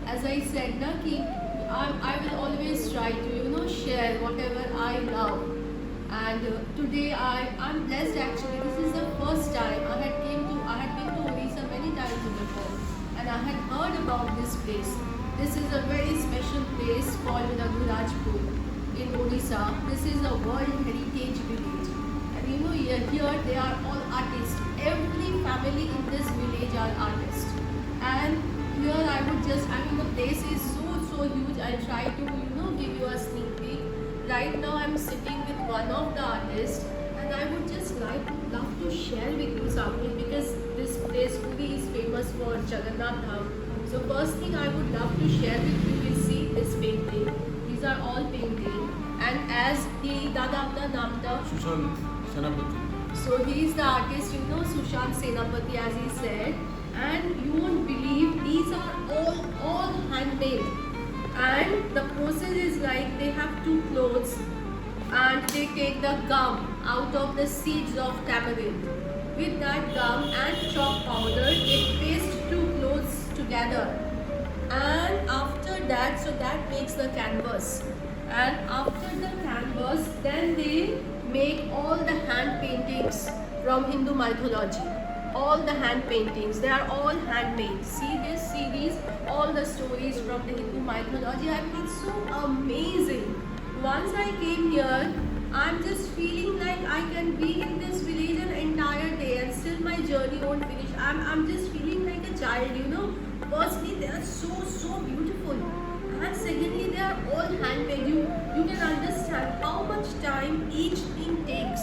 As I said, na, ki I will always try to share whatever I love. And today I'm blessed actually. This is the first time I had been to Odisha many times before, and I had heard about this place. This is a very special place called Raghurajpur in Odisha. This is a World Heritage Village, and here they are all artists. Every family in this village are artists, and here the place is so huge. I'll try to give you a sneak peek. Right now I'm sitting with one of the artists, and I would just love to share with you something, because this place Puri is famous for Jagannath Puri. So first thing I would love to share with you is see this painting. These are all painting, and as the Dada apna naam tha Sushant Senapati. So he is the artist, Sushant Senapati, as he said. And you won't believe, these are all handmade, and the process is like they have two clothes and they take the gum out of the seeds of tamarind. With that gum and chalk powder, they paste two clothes together, and after that, so that makes the canvas, and after the canvas then they make all the hand paintings from Hindu mythology. All the hand paintings, they are all handmade. See this series, all the stories from the Hindu mythology have been so amazing. Once I came here, I'm just feeling like I can be in this village an entire day, and still my journey won't finish. I'm just feeling like a child, Firstly, they are so beautiful, and secondly, they are all handmade. You can understand how much time each thing takes.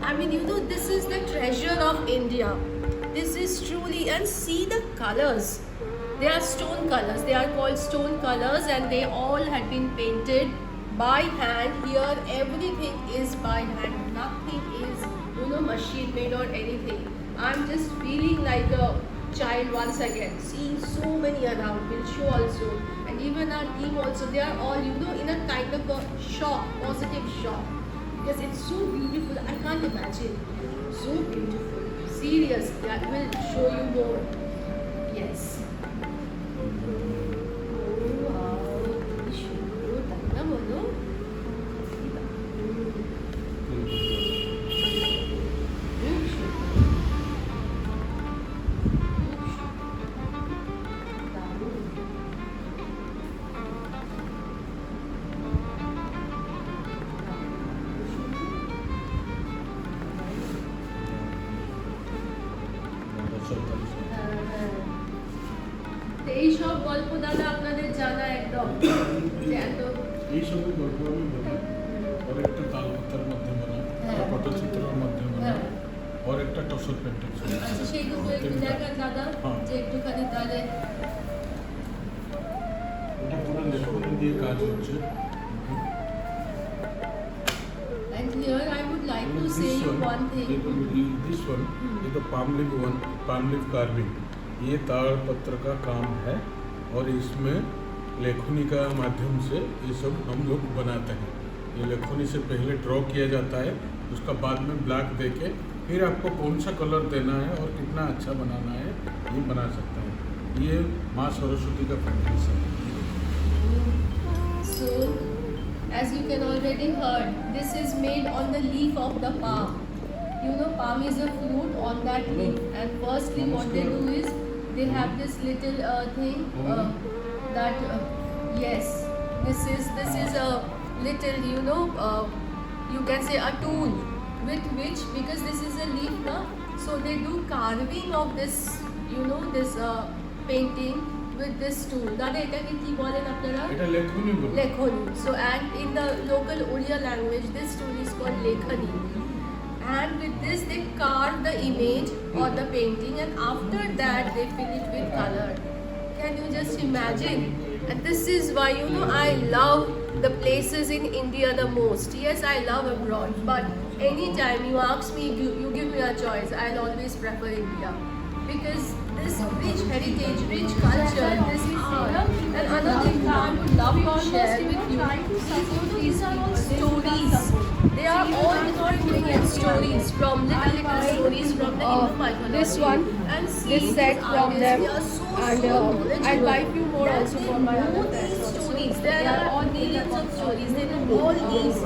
I mean, this is the treasure of India. This is truly, and see the colors. They are stone colors. They are called stone colors, and they all had been painted by hand. Here, everything is by hand. Nothing is, machine made or anything. I'm just feeling like a child once again. Seeing so many around. We'll show also, and even our team also. They are all, in a kind of a shock, positive shock. Because it's so beautiful, I can't imagine. So beautiful. Seriously, I will show you more. Yes. Oh wow. এই সব গল্প দাদা আপনাদের জানা একদম এই সব গল্প আমি বলি और একটা তালপত্রের মধ্যে বলা পটচিত্রের মধ্যে বলা और একটা টসর পেন্টিং আচ্ছা সেইটুকু একটু দেখান দাদা যে একটুখানি তাহলে এটা পুরো লেখনী দিয়ে কাজ হচ্ছে and here I would like to say one thing. This one is the palm leaf carving. ये ताड़पत्र का काम है, और इसमें लेखनी का माध्यम से ये सब हम लोग बनाते हैं. ये लेखनी से पहले ड्रॉ किया जाता है, उसका बाद में ब्लैक देके फिर आपको कौन सा कलर देना है और कितना अच्छा बनाना है ये बना सकते हैं. ये माँ सरस्वती का प्रैक्टिस है. So, as you can already heard, this is made on the leaf of the palm. Palm is a fruit on that leaf, and firstly what they do is they have this little thing that yes, this is a little you can say a tool with which, because this is a leaf now, so they do carving of this this painting with this tool. Dada etake ki bolen apnara? Eta lekhoni bole. Lekhoni. So, and in the local Odia language, this tool is called lekhani. And with this they carve the image or the painting, and after that they fill it with color. Can you just imagine? And this is why, you know, I love the places in India the most. Yes, I love abroad, but anytime you ask me, you give me a choice, I'll always prefer India. Because this rich heritage, rich culture, this art. And another thing that I would love to share with you, these stories. They are all different stories from little stories from the Hindu mythology. This one, and see, this set from them, they are so and I'll buy few more also for my other know friends these also. stories. There are all millions of stories. They know all these,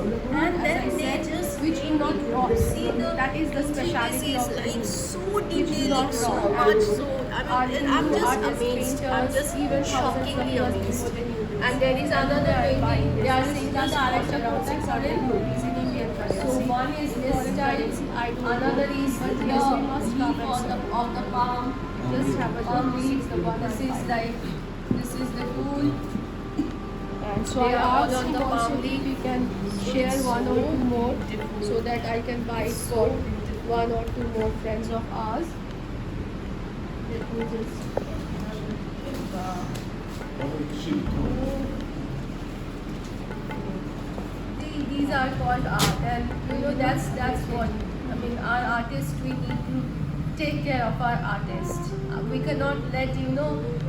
and then they just which do not rot. see the That is the speciality intricacies, of the like Hindu. so Which is detailed, not so wrong. much so. Our I'm Hindu just artists, amazed. I'm painters, just even shockingly amazed. And there is another painting. They are saying that the around Artistry 600 rupees in Indian currency. So one is this type, another is but the yes, we must leaf come and of the palm. just have a Palm look. leaves. This is like, this is the tool. And so They I are all asked on him the also palm if we can share one or two more so that I can buy it for one or two more friends of ours. Let me just. These are called art, and you know that's what I mean. Our artists, we need to take care of our artists. We cannot let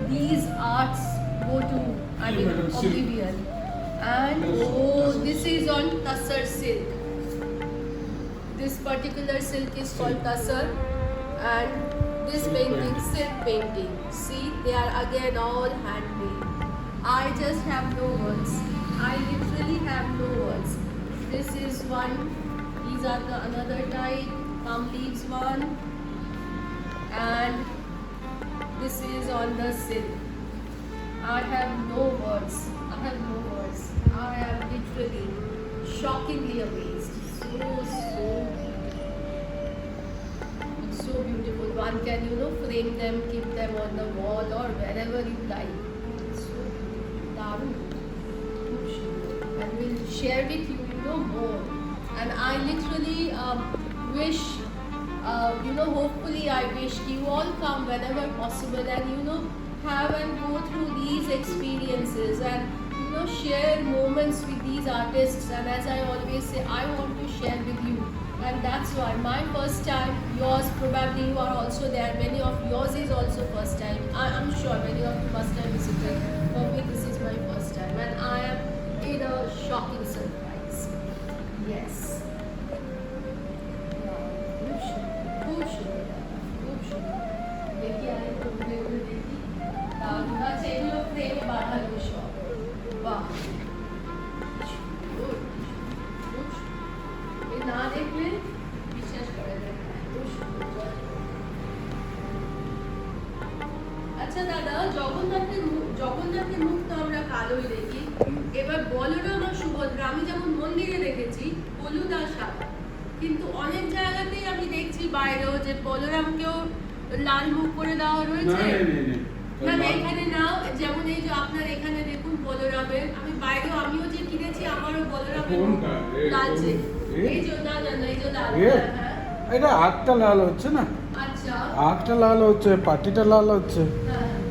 these arts go to oblivion. And this is on tussar silk. This particular silk is called tussar, and this painting, silk painting. See, they are again all handmade. I just have no words. I literally have no words. This is one. These are the another type. Palm leaves one, and this is on the silk. I have no words. I have no words. I am literally shockingly amazed. So it's so beautiful. One can frame them, keep them on the wall or wherever you like. It's so beautiful. Darun. And we'll share with you, more. And I literally wish, hopefully I wish you all come whenever possible and have and go through these experiences and share moments with these artists. And as I always say, I want to share with you. And that's why my first time, yours probably you are also there. Many of yours is also first time. I'm sure many of you must have visited. For me, this is my first time, and I am in a shocking surprise. Yes. खूब सुंदर. देखिए आए तो देखी. तारुना चेलो प्रेम बाढ़ालो shop. वाह. ये ना देखले विशेष করে দেয়. আচ্ছা দাদা, জগন্নাথের মুখ তো আমরা কালোই দেখি. এবার বলরাম আর সুভদ্রা আমি যেমন মন্দিরে দেখেছি হলুদ আর সাদা, কিন্তু অনেক জায়গাতেই আমি দেখছি বাইরেও যে বলরামকেও লাল মুখ করে দেওয়া রয়েছে. না এখানে নাও, যেমন এই যে আপনার এখানে দেখুন বলরামের, আমি বাইরেও আমিও যে কিনেছি আমারও বলরামের লালচে. এই যে না এই যে লাল. হ্যাঁ এটা আঁকটা লাল হচ্ছে না, আচ্ছা আঁকটা লাল হচ্ছে, পাটিটা লাল হচ্ছে,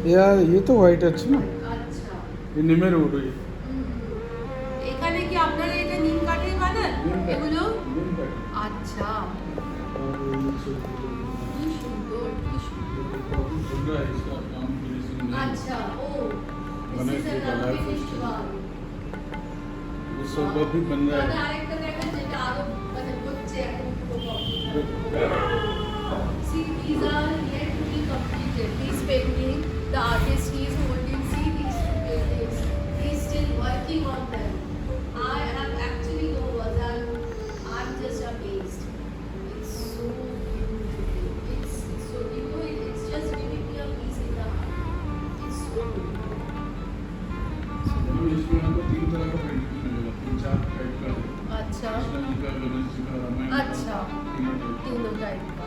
হ্যাঁ ये तो হোয়াইট আছে না, আচ্ছা. এই নিমের উড এখানে কি আপনারা এটা নিম কাঠের বানান এগুলো? আচ্ছা, কি সুন্দর কি সুন্দর. আচ্ছা, ও बने this is के an कलर unfinished one. ये सब भी बन रहा মানে है. আরেকটা দেখেন যেটা আরো মানে হচ্ছে এখন See, these are yet to be completed. This painting, the artist he is holding, see these two paintings. He is still working on them. I have actually no words. I'm just amazed. It's so beautiful. It's so it's just giving me a peace in the heart. It's so beautiful. इसमें हमको 3 तरह का painting मिलेगा, 3-4 type का. अच्छा कृष्ण जी का, गणेश जी का, रामायण का, अच्छा. तीनों टाइप. तीनों टाइप का.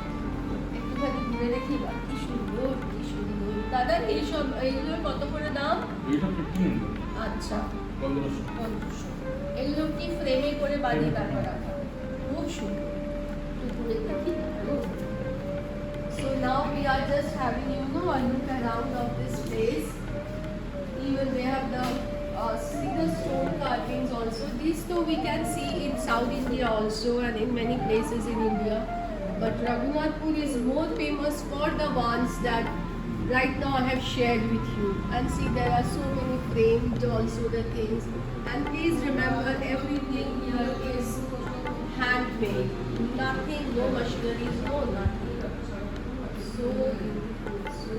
একটুখানি ঘুরে দেখি বা কি সুন্দর কি সুন্দর. দাদা এইসব এইগুলোর কত করে দাম? এটা 1500. আচ্ছা 1500. এগুলো কি ফ্রেমে করে বানিয়ে তারপর রাখা হয়? খুব সুন্দর. একটু ঘুরে দেখি. So now we are just having a look around of this place. Even they have see the stone carvings also. These though we can see in South India also and in many places in India. But Raghurajpur Puri is more famous for the ones that right now I have shared with you. And see, there are so many framed also the things. And please remember, everything here is handmade. Nothing, no machineries, no nothing. So beautiful, so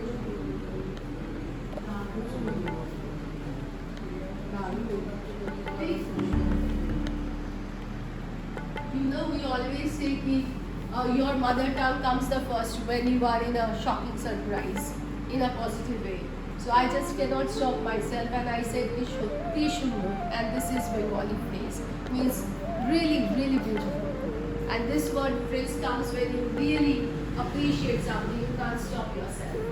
you know, we always say that your mother tongue comes the first when you are in a shocking surprise, in a positive way. So I just cannot stop myself and I said Tishundu, and this is Bengali phrase, means really, really beautiful. And this word phrase comes when you really appreciate something, you can't stop yourself.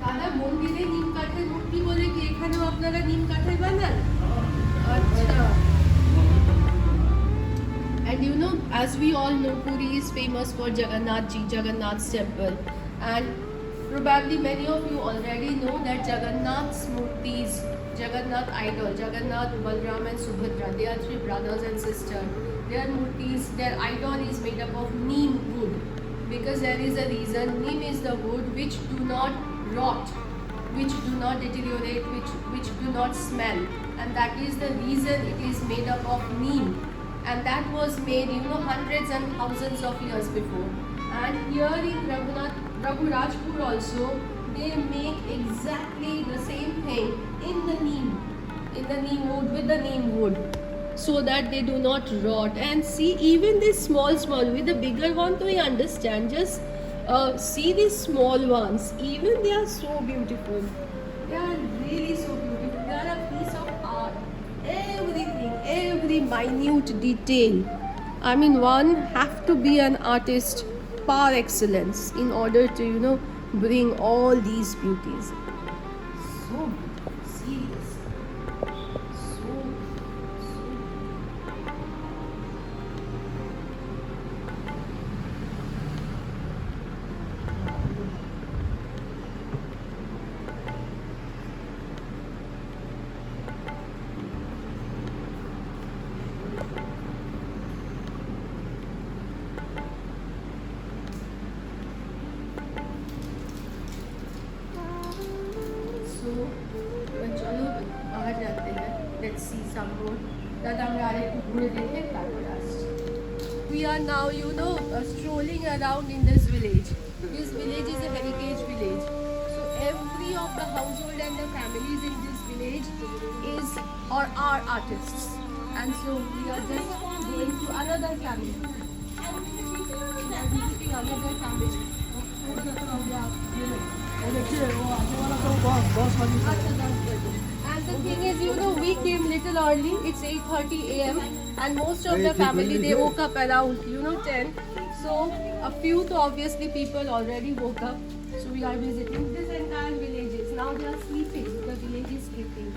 দাদা মন্দিরে নিম কাঠের মূর্তি বলে কি এখানেও আপনারা নিম কাঠের বানান? আচ্ছা। And you know, as we all know, Puri is famous for Jagannath's temple. And probably many of you already know that Jagannath's murtis, Jagannath idol, Jagannath, Balram and Subhadra, they are three brothers and sisters. Their murtis, their idol is made up of neem wood. Because there is a reason, neem is the wood which do not rot, which do not deteriorate, which do not smell. And that is the reason it is made up of neem. And that was made, you know, hundreds and thousands of years before. And here in Raghurajpur also, they make exactly the same thing in the neem wood, with the neem wood, so that they do not rot. And see, even this small, with the bigger one, we understand. Just see these small ones, even they are so beautiful. They are really so beautiful. They are a piece of art. Everything, every minute detail. I mean, one have to be an artist par excellence in order to, you know, bring all these beauties. So beautiful, serious. So चलो बाहर जाते हैं. Let's see some more. दादा हम आ रहे घूमने देखे We are now, you know, strolling around in this village. This village is a heritage village. So every of the household and the families in this village is or are artists. And so we are just going to another family. We are visiting another family. And the thing is, you know, we came little early. It's 8:30 a.m. and most of the family, they woke up around, you know, 10. So a few, so obviously people already woke up. So we are visiting this entire villages. Now they are sleeping. The village is sleeping.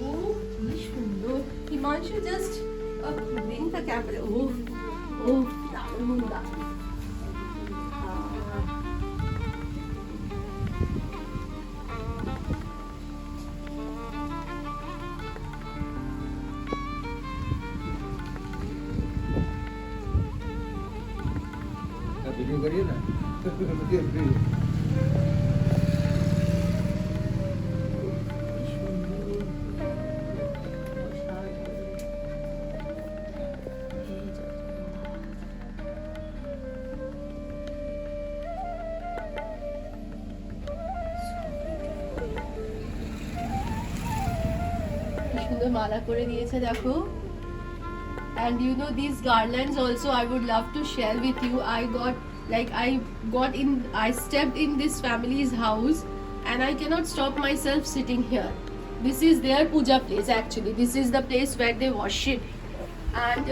Oh, Ishwando. Himanshu, just bring the camera. Oh, Munda. Video करिए ना সুন্দর মালা করে দিয়েছে দেখো. And you know, these garlands also I would love to share with you. I stepped in this family's house and I cannot stop myself sitting here. This is their puja place actually. This is the place where they worship. And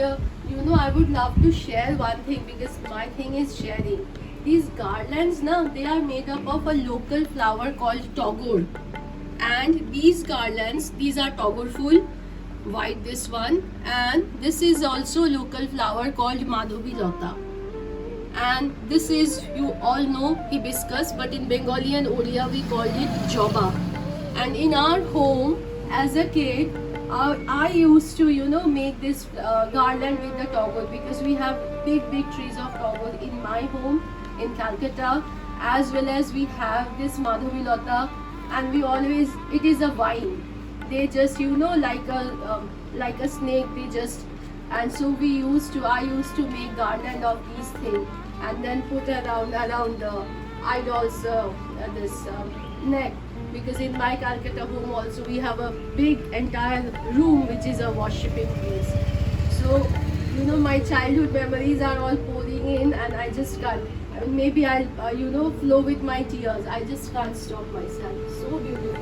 you know, I would love to share one thing because my thing is sharing. These garlands now, they are made up of a local flower called togor. And these garlands, these are togor full. white this one, and this is also local flower called Madhavi Lata. And this is, you all know, hibiscus, but in Bengali and Odia we call it joba. And in our home as a kid, I used to, make this garland with the toggle, because we have big trees of toggle in my home in Calcutta, as well as we have this Madhavi Lata, and we always, it is a vine. They just, like a snake, they just, and so I used to make garland of these things and then put around the idol's this neck, because in my Calcutta home also we have a big entire room which is a worshipping place. So my childhood memories are all pouring in, and I just can't, maybe I'll flow with my tears. I just can't stop myself. So beautiful.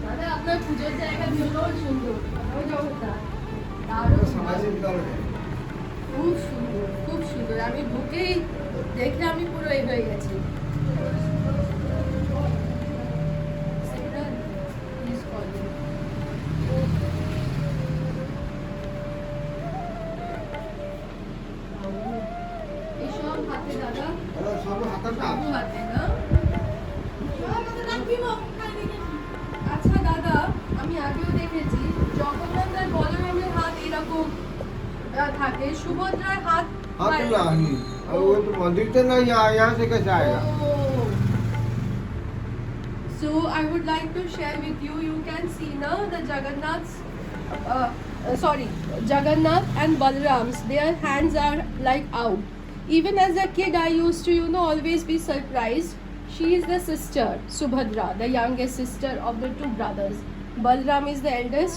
দাদা আপনার পুজোর জায়গা ভীষণ সুন্দর, খুব সুন্দর, খুব সুন্দর। আমি ঢুকেই দেখলে আমি পুরো এই হয়ে গেছি। এসব হাতে দাদা, সব হাতে না? আচ্ছা দাদা, আমি আগেও দেখেছি জগন্নাথ আর বলরামের হাত এরকম থাকে, সুভদ্রার হাত नहीं, वो तो मंदिर से नहीं यहाँ से कैसे आएगा? So I would like to share with you. You can see now the Jagannath and Balram's. Their hands are like out. Even as a kid, I used to, always be surprised. She is the sister, Subhadra, the youngest sister of the two brothers. Balram is the eldest,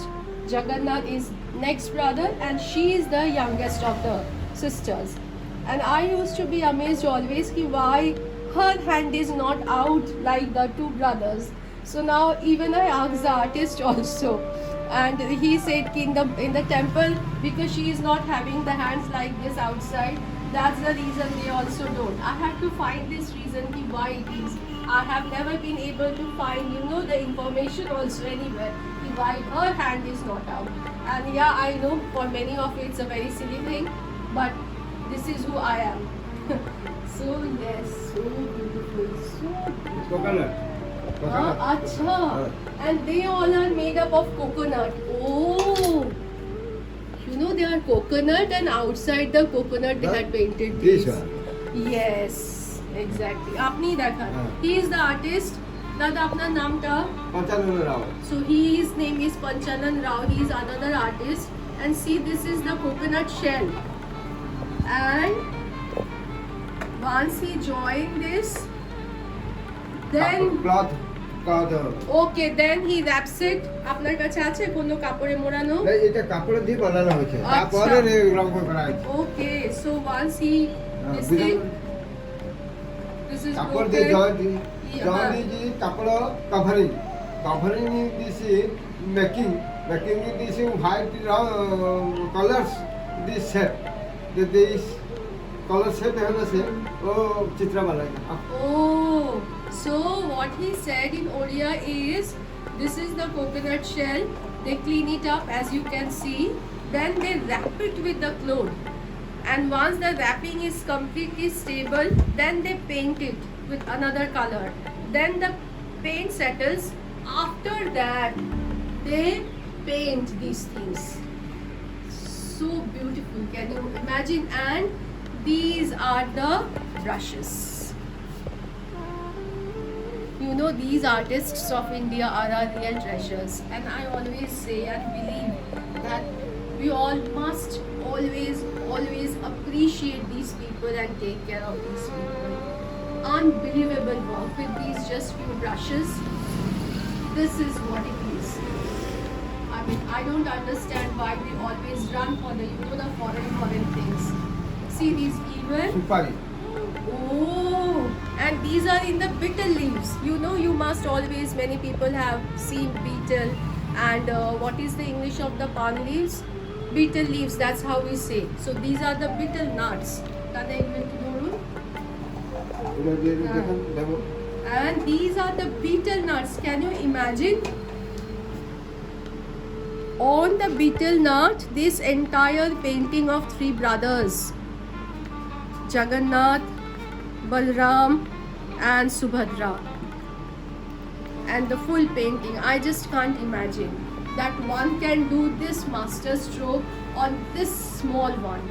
Jagannath is next brother, and she is the youngest of the sisters. And I used to be amazed always why her hand is not out like the two brothers. So now even I asked the artist also, and he said in the temple, because she is not having the hands like this outside, that's the reason they also don't. I had to find this reason why it is. I have never been able to find the information also anywhere why her hand is not out. And yeah, I know for many of you it's a very silly thing, but this is who I am. So yes, so beautiful, so Coconut. acha. And they all are made up of coconut. Oh, they are coconut, and outside the coconut they had painted This this. one. Yes, exactly. Apni dekha. He is the artist. Dada, apna naam ta? Pattachitra Rao. So his name is Panchanan Rao. He is another artist. And see, this is the coconut shell. And once he joined this, then Cloth cover. okay, then he wraps it. আপনার কাছে আছে কোনো কাপড়ে মোড়ানো? এটা কাপড় দিয়ে বানানো হয়েছে, আচ্ছা। তারপরে রং করা হয়েছে। Okay, so once he this is কাপড় দিয়ে broken. জয়েন দিয়ে কাপড় কভারিং দিছি মেকিং দিছি white colours this said this colour set হয়েছে ও চিত্র বানাই। Oh, so what he said in Odia is, this is the coconut shell. They clean it up as you can see. Then they wrap it with the cloth. And once the wrapping is completely stable, then they paint it with another color. Then the paint settles. After that, they paint these things. So beautiful. Can you imagine? And these are the brushes. These artists of India are our real treasures, and I always say and believe that we all must always appreciate these people and take care of these people. Unbelievable work with these just few brushes. This is what it is. I mean, I don't understand why we always run for the foreign things. See these even. সুপারি। Oh, and these are in the betel leaves. You must always, many people have seen betel, And what is the English of the palm leaves? Betel leaves, that's how we say. So these are the betel nuts. Dada, এগুলো একটু ধরুন। এটা দিয়ে দেখেন দেখো And these are the betel nuts. Can you imagine? On the betel nut, this entire painting of three brothers, Jagannath, Balram, and Subhadra, and the full painting. I just can't imagine that one can do this master stroke on this small one.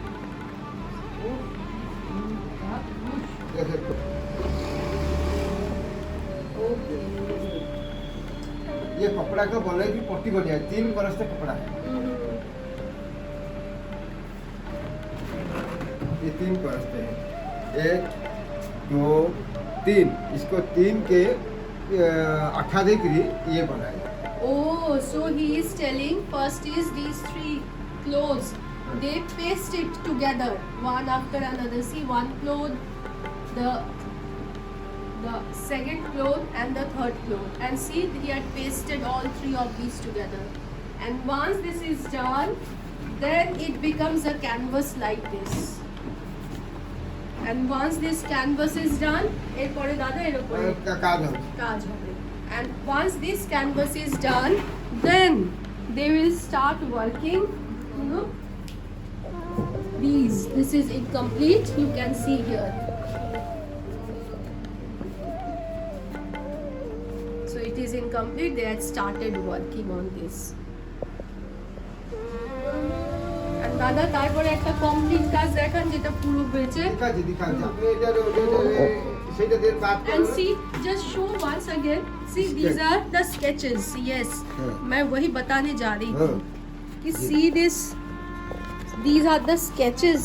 দেখেন ये कपड़ा का बोले कि पट्टी बन जाए 3 बरस से कपड़ा है ये 3 बरस से है 1 2 3 इसको 3 के अट्ठा देकरी ये बनाया Oh, so he is telling first is these three clothes. They paste it together one after another. See, one cloth, the second cloth and the third cloth. And see, he had pasted all three of these together. And once this is done, then it becomes a canvas like this. And once this canvas is done, এরপরে দাদা এরপরে काज हो কাজ হবে. And once this canvas is done, then they will start working, you know, these. This is incomplete, you can see here. So it is incomplete, they had started working on this. And দাদা তারপরে একটা complete কাজ দেখান যেটা পুরো হয়েছে। दिखा जा ये সেটা দিয়ে বাদ And see, just show once again. See, these are the sketches. Yes, मैं वही बताने जा रही थी कि see this. These are the sketches.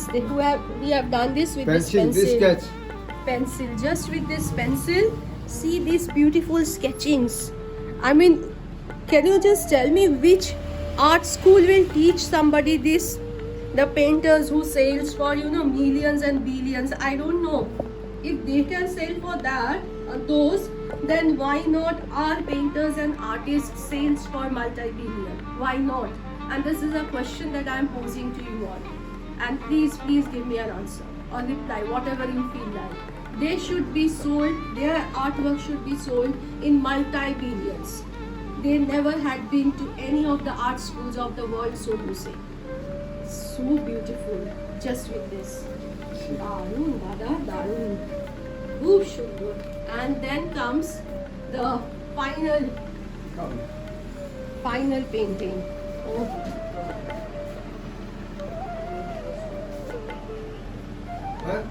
We have done this with this pencil. this sketch Pencil, just with this pencil. See these beautiful sketchings. I mean, can you just tell me which art school will teach somebody this? The painters who sales for millions and billions. I don't know. If they can sell for that, those, then why not our painters and artists sales for multi-billion? Why not? And this is a question that I am posing to you all. And please give me an answer or reply, whatever you feel like. They should be sold, their artwork should be sold in multi-billions. They never had been to any of the art schools of the world, so to say. So beautiful, just with this. Darun, Dada, Darun. Ooh, sugar. And then comes the final painting. Oh. হ্যাঁ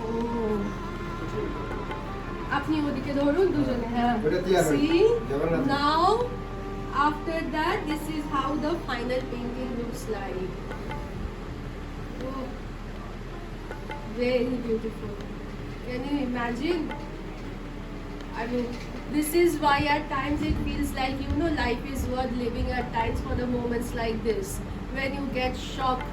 Oh. আপনি ওদিকে ধরুন দুজনে হ্যাঁ ওটা দিয়ে see Jagannath now after that this is how the final painting looks like. Oh, very beautiful. Can you imagine? I mean, this is why at times it feels like life is worth living at times for the moments like this when you get shocked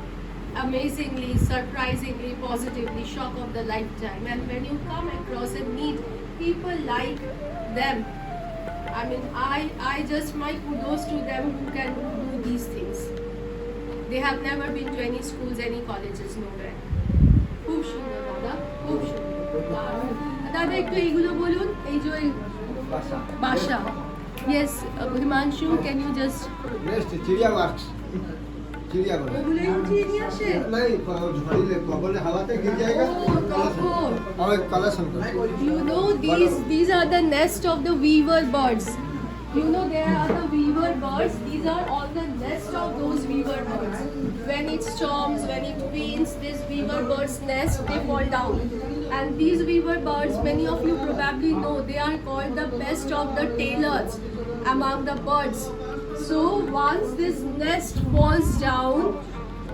amazingly, surprisingly, positively, shock of the lifetime. And when you come across and meet people like them, I mean, I just my kudos to them who can do these things. They have never been to any schools, any colleges, nowhere. খুব সুন্দর দাদা, খুব সুন্দর। দাদা একটু এইগুলো বলুন, এই যে বাসা। Yes, Himanshu, can you just next চিড়িয়া ওয়ার্কস চিড়িয়া বলে ওগুলো উঠিয়ে নিয়ে আসে? नहीं झड़ीले कबले हवाते गिर जाएगा और एक कलेक्शन कर You know, these are the nest of the weaver birds. There are the weaver birds. These are all the nest of those weaver birds. When it storms, when it rains, this weaver bird's nest, they fall down. And these weaver birds, many of you probably know, they are called the best of the tailors among the birds. So once this nest falls down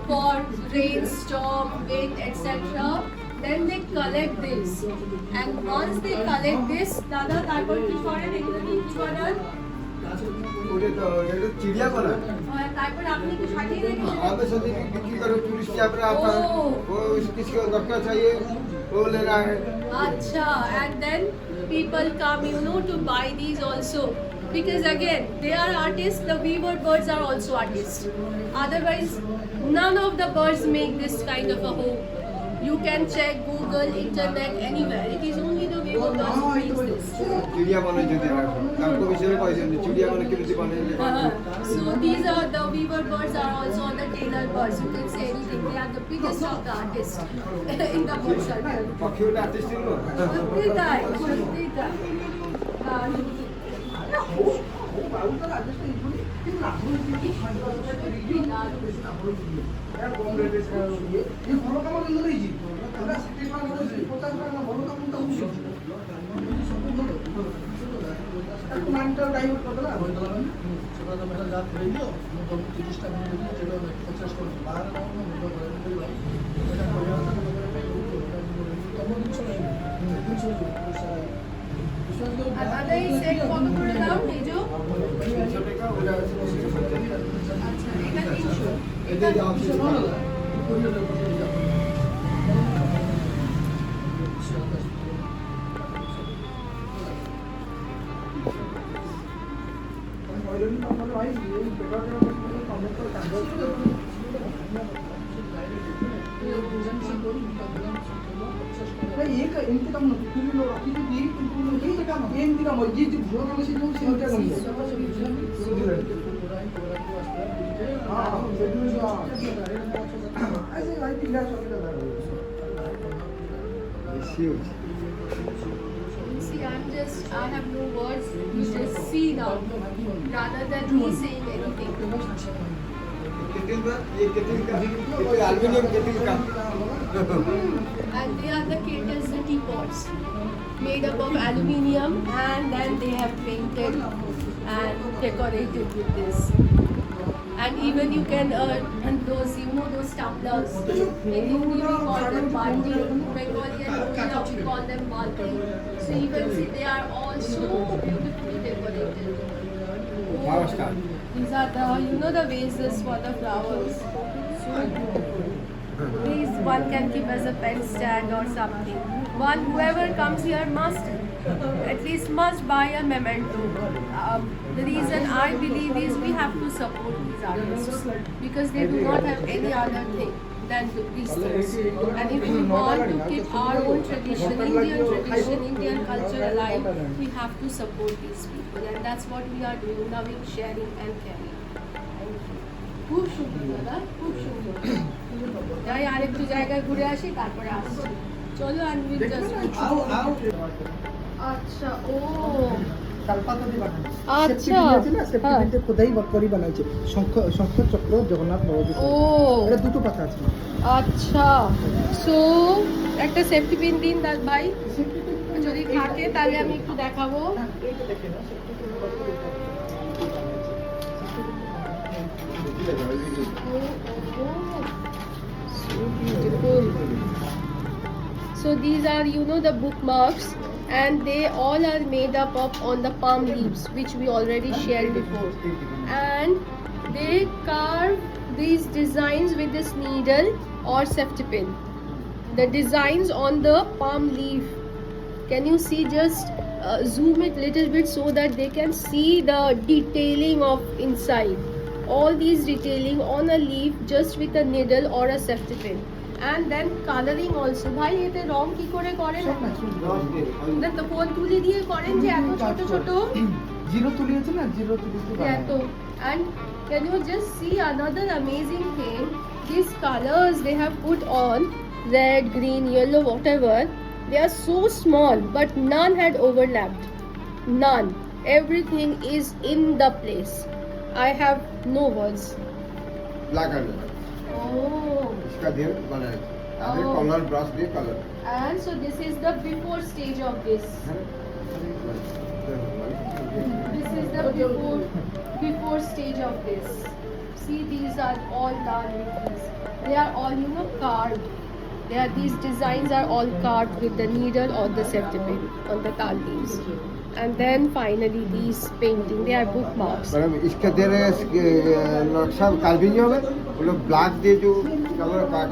for rain, storm, wind, etc., then they collect this. And once they collect this, Dada, তারপর কি করেন? এগুলো কি করেন? ওটা তো এটা চিড়িয়াখানা তারপর আপনি কি সাজিয়ে রেখেছেন? हमें सभी बिक्री करो टूरिस्ट कैमरा आता है ओह। वो किसी को दरकार चाहिए वो ले रहा है Acha, and then people come, to buy these also. Because again, they are artists, the weaver birds are also artists. Otherwise, none of the birds make this kind of a home. You can check Google, internet, anywhere. It is only the weaver birds who makes this. चिड़िया बने जो दे रहा है आपको विषय में पैसे नहीं चिड़िया बने कितनी बने So these are the weaver birds are also the tailor birds. You can say anything. They are the biggest of the artists in the bird circle. पक्षी वाले आर्टिस्ट ही लोग সত্যি তাই। আর দাদা এই সেট কত করে দাও মেজো? আচ্ছা, এটা 300। इधर जाओ एक एमती काम नव्हतं तुम्ही लोक किती दी एमती काम एमती काम जी जी भूळ काम अशी जो शेवटच्या काम हां बेडरूम जो ऐसे I think that's huge See, I have no words. You just see now, rather than me saying anything. Kettle का ये केटिल का ये एल्युमिनियम केटिल का And they are the kettles, the teapots, made up of aluminium, and then they have painted and decorated with this. And even you can and those those tumblers. In Hindi we call them balti. Bengali and Odisha we call them balti. So you can see they are all so beautifully decorated. Flower stand. These are the the vases for the flowers. So these one can keep as a pen stand or something. Whoever comes here must at least must buy a memento. The reason I believe is we have to support these artists because they do not have any other thing than these things. And if we want to keep our own tradition, Indian culture alive, we have to support these people, and that's what we are doing, loving, sharing, and caring. খুব সুন্দর দাদা, খুব সুন্দর। যাই আরেকটু জায়গায় ঘুরে আসি তারপরে আসছি। চলো and we just आओ आओ আচ্ছা ও কালপাতা দিয়ে বানানো আচ্ছা সেপ্টিতে খোদাই করে বানাইছে শঙ্খ চক্র জগন্নাথ বলরাম ও এটা দুটো পাতা আছে আচ্ছা সো একটা সেফটি পিন দিন দাদ ভাই যদি থাকে তাহলে আমি একটু দেখাবো এইটা দেখেন না So beautiful. So these are the bookmarks, and they all are made up of on the palm leaves, which we already shared before. And they carve these designs with this needle or safety pin. The designs on the palm leaf. Can you see? Just zoom it little bit so that they can see the detailing of inside. All these detailing on a leaf just with a needle or a safety pin. And then coloring also. ভাই এতে রং কি করে করেন? না তো কোন তুলি দিয়ে করেন যে এত ছোট ছোট? জিরো তুলি আছে না জিরো তুলি এত। And can you just see another amazing thing? These colors they have put on red, green, yellow, whatever. They are so small, but none had overlapped. None. Everything is in the place. I have no words. Black and Oh. इसका दिया बनाया आगे Oh. Colour brush दिए colour And so this is the before stage of this. This is the before stage of this. See, these are all done with these. They are all carved. These designs are all carved with the needle or the safety pin on the tal leaves. And then finally these painting, they are bookmarks. Madam इसके देने नक्शा carving হবে वो लोग black দিয়ে जो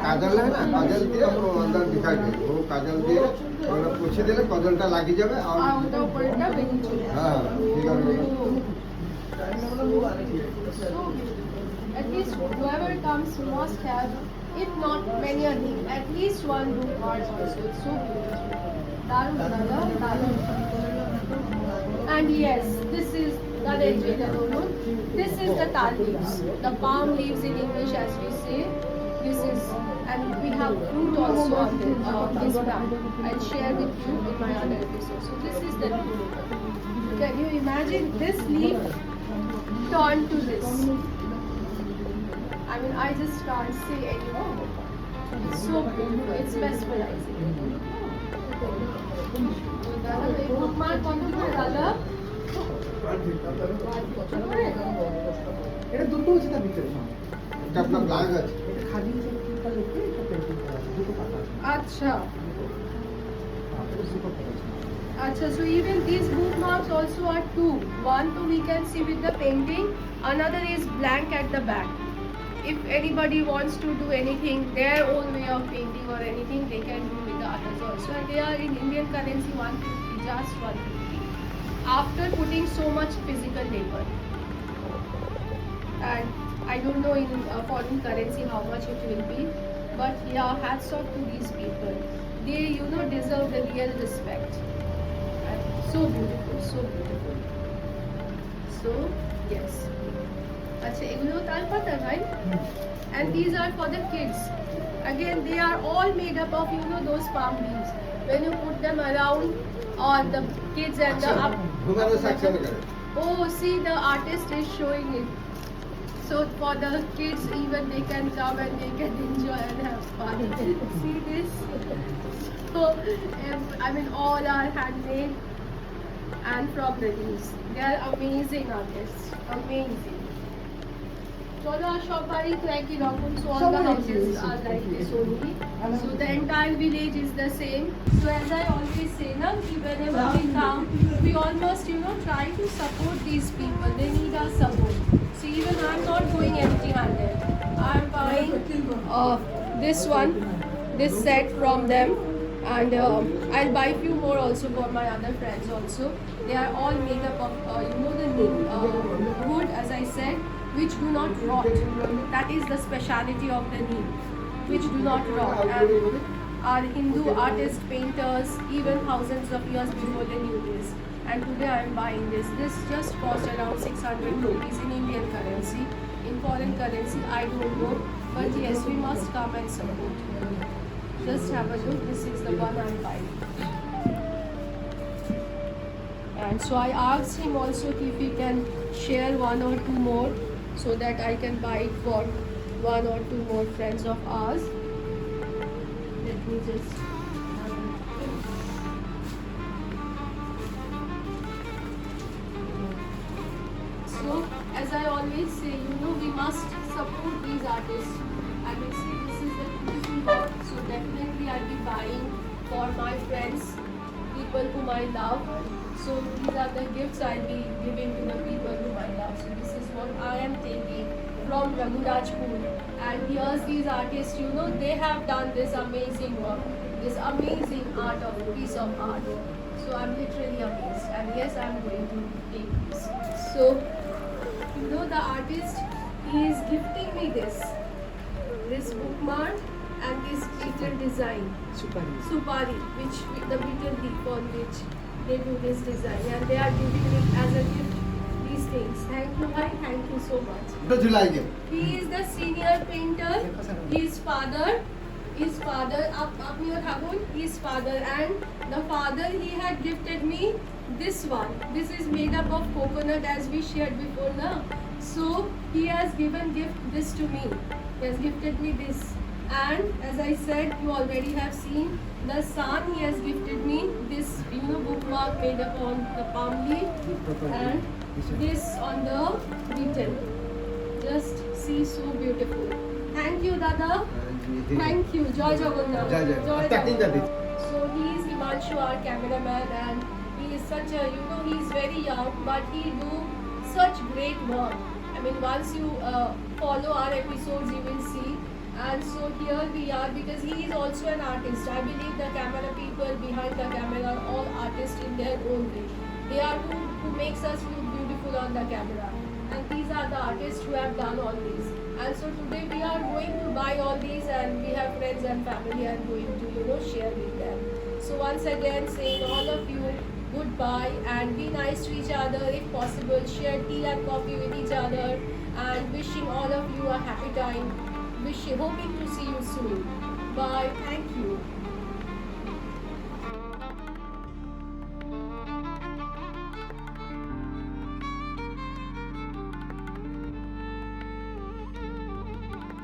काजल है ना काजल দিয়ে हम अंदर दिखाएंगे वो काजल দিয়ে और पोछे দিলে কাজলটা লাগি যাবে আর ওটা উপরটা বেরিয়ে চলে আসবে। হ্যাঁ ঠিক আছে So, at least whoever comes must have, if not many a thing, at least one bookmark also. It's so beautiful. Darun Dada, Darun. And yes, this is this is the tal leaves, the palm leaves in English as we say. This is, and we have fruit also on this plant. I'll share with you in my other episode. So this is the leaf. Can you imagine this leaf turned to this? I mean, I just can't say anymore. It's so beautiful. It's mesmerizing. Bookmark on the Radha. এটা দুটো আছে তার ভিতরে এটা আপনার black আছে এটা খালি একটা লেখে একটা পেন্টিং করা আছে দুটো পাতা আছে Acha. এটা দুটো পাতা আছে Acha. So even these bookmarks also are two. One to we can see with the painting. Another is blank at the back. If anybody wants to do anything, their own way of painting or anything, they can do with the others also. And they are in Indian currency 150, just 150. After putting so much physical labor. And I don't know in foreign currency how much it will be, but yeah, hats off to these people. They, deserve the real respect. And so beautiful, so beautiful. So, yes. Acha, egulo tal pata, right? And these are for the kids. Again, they are all made up of, those palm leaves. When you put them around, or the kids and the up. ঘুমানো সেকশনে করে Oh, see, the artist is showing it. So for the kids, even they can come and they can enjoy and have fun. See this? So, I mean, all are handmade and from the leaves. They are amazing artists. Amazing. চলো আর সব বাড়ি তো একই রকম, so all the houses are like this only. So the entire village is the same. So as I always say, whenever we come, we almost try to support these people. They need our support. So even I'm not going empty-handed. I'm buying this one, this set from them, and I'll buy few more also for my other friends also. They are all made up of the wood, as I said, which do not rot. That is the speciality of the neem, which do not rot. And our Hindu artists, painters, even thousands of years before they knew this. And today I am buying this. This just cost around 600 rupees in Indian currency. In foreign currency, I don't know. But yes, we must come and support. Just have a look. This is the one I'm buying. And so I asked him also if he can share one or two more, so that I can buy it for one or two more friends of ours. Let me just so as I always say, we must support these artists. I mean, see, this is the beautiful work, so definitely I'll be buying for my friends, people whom I love. So these are the gifts I'll be giving to the people whom I love. So this is what I am taking from Raghurajpur. And here's these artists, they have done this amazing work, this amazing art of piece of art. So I'm literally amazed. And yes, I'm going to take this. So, the artist, he is gifting me this bookmark and this beetle design. Supari, which the beetle leaf on which they do this design, and they are giving it as a gift. These things. Thank you, bhai. Thank you so much. এটা ঝুলাইগে He is the senior painter. His father, apniyo thakur, his father, and the father, he had gifted me this one. This is made up of coconut, as we shared before now. So he has given this to me. He has gifted me this. And as I said, you already have seen the son, he has gifted me this bookmark made up on the palm leaf and this on the beetle. Just see, so beautiful. Thank you, Dada. Thank you. Joy Jagannath. Joy Joy Joy ট্যাকিং Jagannath. করতে So he is Himanshu, our cameraman, and he He is such a, he's very young, but he do such great work. I mean, once you follow our episodes, you will see. And so here we are, because he is also an artist. I believe the camera people behind the camera are all artists in their own way. They are who makes us look beautiful on the camera. And these are the artists who have done all these. And so today we are going to buy all these, and we have friends and family and going to, share with them. So once again, saying all of you goodbye and be nice to each other if possible. Share tea and coffee with each other, and wishing all of you a happy time. Hoping to see you soon. Bye. Thank you.